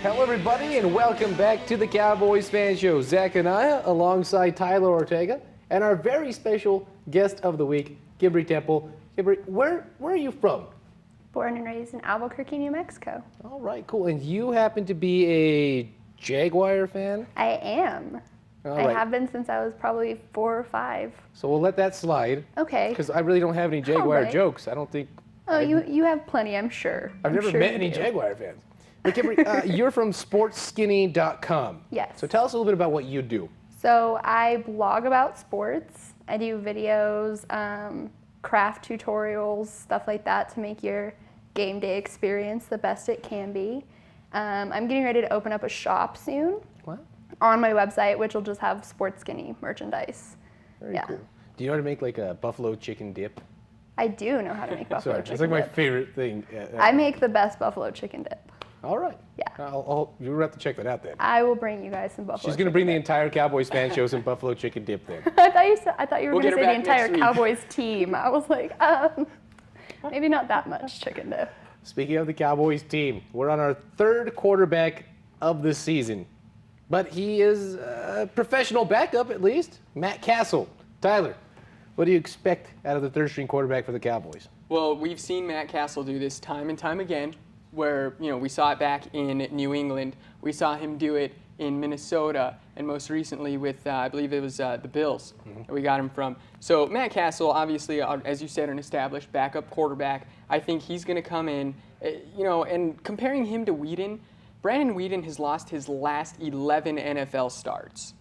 Hello, everybody, and welcome back to the Cowboys Fan Show. Zach Anaya alongside Tyler Ortega and our very special guest of the week, Kibri Temple. Kibri, where are you from? Born and raised in Albuquerque, New Mexico. All right, cool. And you happen to be a Jaguar fan? I am. All I right. have been since I was probably 4 or 5. So we'll let that slide. Okay. Because I really don't have any Jaguar right. jokes. I don't think. Oh, you have plenty, I'm sure. I've never sure met you any do. Jaguar fans. But Kibri, you're from sportskinny.com. Yes. So tell us a little bit about what you do. So I blog about sports. I do videos, craft tutorials, stuff like that to make your game day experience the best it can be. I'm getting ready to open up a shop soon What? on my website, which will just have Sports Skinny merchandise. Very Yeah. cool. Do you know how to make like a buffalo chicken dip? I do know how to make buffalo Sorry, chicken it's like my dip. favorite thing. I make the best buffalo chicken dip. All right. Yeah. You're gonna have to check that out then. I will bring you guys some buffalo. She's gonna bring the chicken entire Cowboys fan show some buffalo chicken dip then. dip. I thought you were We'll going to get her say the back entire next week. Cowboys team. I was like, maybe not that much chicken dip. Speaking of the Cowboys team, we're on our third quarterback of the season, but he is a professional backup at least. Matt Castle. Tyler, what do you expect out of the third-string quarterback for the Cowboys? Well, we've seen Matt Castle do this time and time again, where we saw it back in New England. We saw him do it in Minnesota, and most recently with, I believe it was the Bills that we got him from. So Matt Castle, obviously, as you said, an established backup quarterback. I think he's going to come in, and comparing him to Whedon, Brandon Whedon has lost his last 11 NFL starts.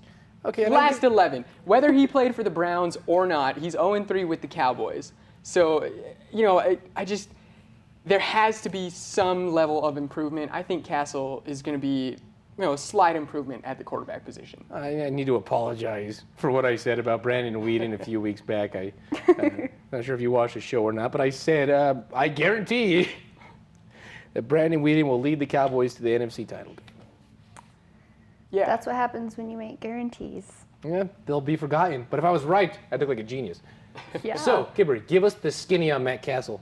Okay, Last 11. Whether he played for the Browns or not, he's 0-3 with the Cowboys. So, there has to be some level of improvement. I think Castle is going to be, a slight improvement at the quarterback position. I need to apologize for what I said about Brandon Whedon a few weeks back. I'm not sure if you watched the show or not, but I said I guarantee that Brandon Whedon will lead the Cowboys to the NFC title game. Yeah. That's what happens when you make guarantees. Yeah, they'll be forgotten. But if I was right, I'd look like a genius. Yeah. So, Kibri, give us the skinny on Matt Castle.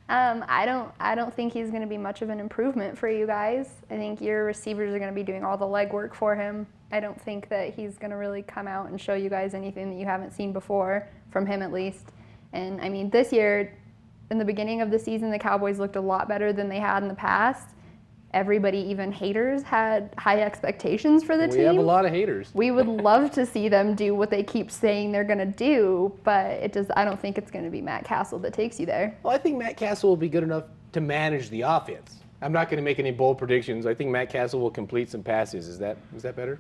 I don't think he's going to be much of an improvement for you guys. I think your receivers are going to be doing all the legwork for him. I don't think that he's going to really come out and show you guys anything that you haven't seen before, from him at least. And I mean, this year, in the beginning of the season, the Cowboys looked a lot better than they had in the past. Everybody, even haters, had high expectations for the team. We have a lot of haters. We would love to see them do what they keep saying they're going to do, but I don't think it's going to be Matt Castle that takes you there. Well, I think Matt Castle will be good enough to manage the offense. I'm not going to make any bold predictions. I think Matt Castle will complete some passes. Is that better?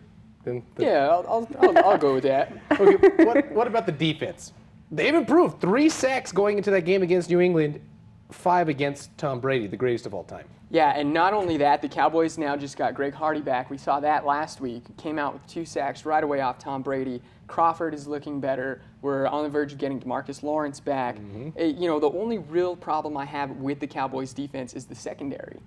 Yeah, I'll go with that. Okay, what about the defense? They've improved. 3 sacks going into that game against New England, 5 against Tom Brady, the greatest of all time. Yeah, and not only that, the Cowboys now just got Greg Hardy back. We saw that last week. Came out with 2 sacks right away off Tom Brady. Crawford is looking better. We're on the verge of getting DeMarcus Lawrence back. The only real problem I have with the Cowboys defense is the secondary.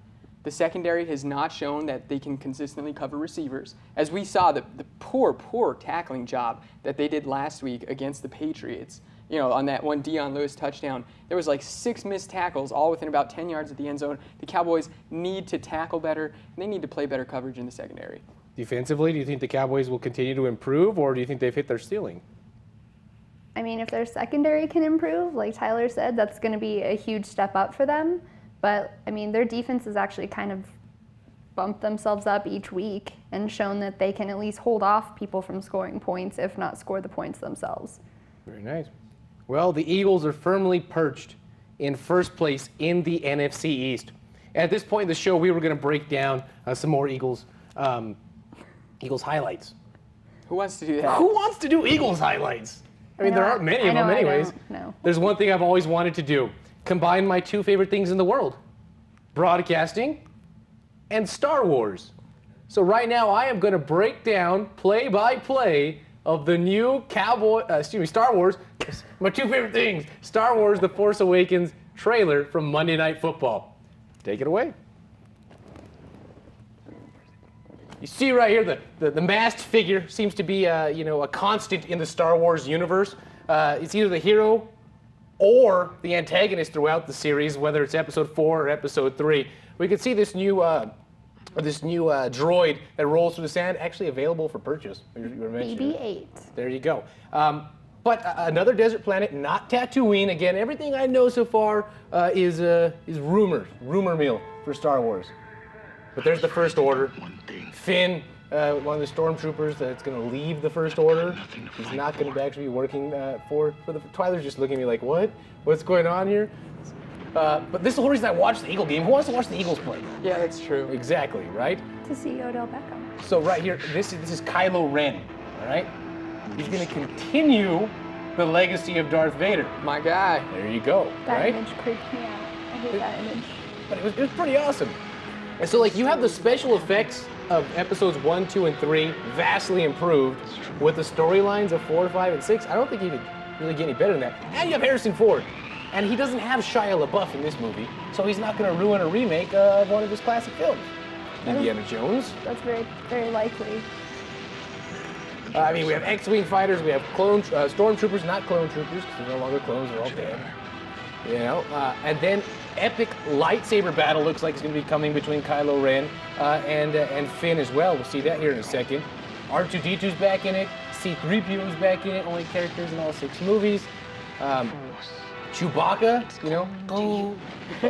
The secondary has not shown that they can consistently cover receivers. As we saw, the poor tackling job that they did last week against the Patriots. On that one Deion Lewis touchdown, there was like 6 missed tackles, all within about 10 yards of the end zone. The Cowboys need to tackle better, and they need to play better coverage in the secondary. Defensively, do you think the Cowboys will continue to improve, or do you think they've hit their ceiling? I mean, if their secondary can improve, like Tyler said, that's going to be a huge step up for them. But, I mean, their defense has actually kind of bumped themselves up each week and shown that they can at least hold off people from scoring points, if not score the points themselves. Very nice. Well, the Eagles are firmly perched in first place in the NFC East. At this point in the show, we were going to break down some more Eagles highlights. Who wants to do that? Who wants to do Eagles highlights? I mean, there aren't many of them anyways. No. There's one thing I've always wanted to do. Combine my 2 favorite things in the world. Broadcasting and Star Wars. So right now I am going to break down play-by-play of the new Star Wars, my 2 favorite things, Star Wars The Force Awakens trailer from Monday Night Football. Take it away. You see right here, the masked figure seems to be a constant in the Star Wars universe. It's either the hero or the antagonist throughout the series, whether it's episode 4 or episode 3. We can see this new this new droid that rolls through the sand, actually available for purchase. You were mentioning it. BB-8. There you go. But another desert planet, not Tatooine. Again, everything I know so far is rumor mill for Star Wars. But there's the First Order. Finn, one of the stormtroopers that's going to leave the First Order. He's not going to actually be working for the. Tyler's just looking at me like, what? What's going on here? But this is the whole reason I watched the Eagle game. Who wants to watch the Eagles play? Yeah, that's true. Exactly, right? To see Odell Beckham. So right here, this is Kylo Ren, all right? He's going to continue the legacy of Darth Vader. My guy. There you go, That right? image creeped me out. I hate that image. But it was pretty awesome. And so, like, you have the special effects of episodes 1, 2, and 3 vastly improved with the storylines of 4, 5, and 6. I don't think you could really get any better than that. And you have Harrison Ford. And he doesn't have Shia LaBeouf in this movie, so he's not going to ruin a remake of one of his classic films. Indiana Jones. That's very, very likely. I mean, we have X-Wing fighters, we have stormtroopers, not clone troopers, because they're no longer clones, they're all dead. You know, and then epic lightsaber battle looks like it's going to be coming between Kylo Ren and Finn as well. We'll see that here in a second. R2-D2's back in it. C-3PO's back in it. Only characters in all 6 movies. Chewbacca, you know. Oh,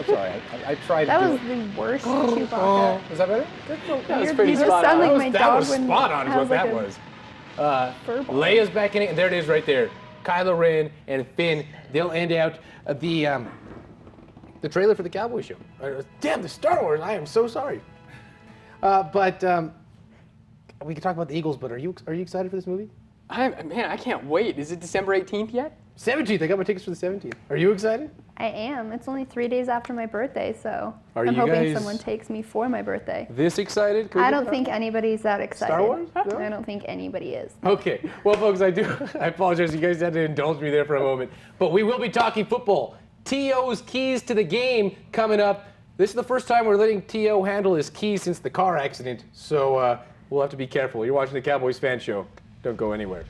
sorry, I tried That to was do the worst Oh, Chewbacca. is that better? That was You pretty just spot sound on. like my that dog was when spot on is has what like that a was. fur ball. Leia's back in it, and there it is right there. Kylo Ren and Finn, they'll end out the trailer for the Cowboy Show. Damn, the Star Wars, I am so sorry. But we can talk about the Eagles, but are you excited for this movie? Man, I can't wait. Is it December 18th yet? 17th, I got my tickets for the 17th. Are you excited? I am. It's only 3 days after my birthday, so Are I'm you hoping guys someone takes me for my birthday. This excited? I don't think anybody's that excited. Star Wars? No? I don't think anybody is. Okay, well, folks, I apologize. You guys had to indulge me there for a moment. But we will be talking football. T.O.'s keys to the game coming up. This is the first time we're letting T.O. handle his keys since the car accident, so we'll have to be careful. You're watching the Cowboys Fan Show. Don't go anywhere.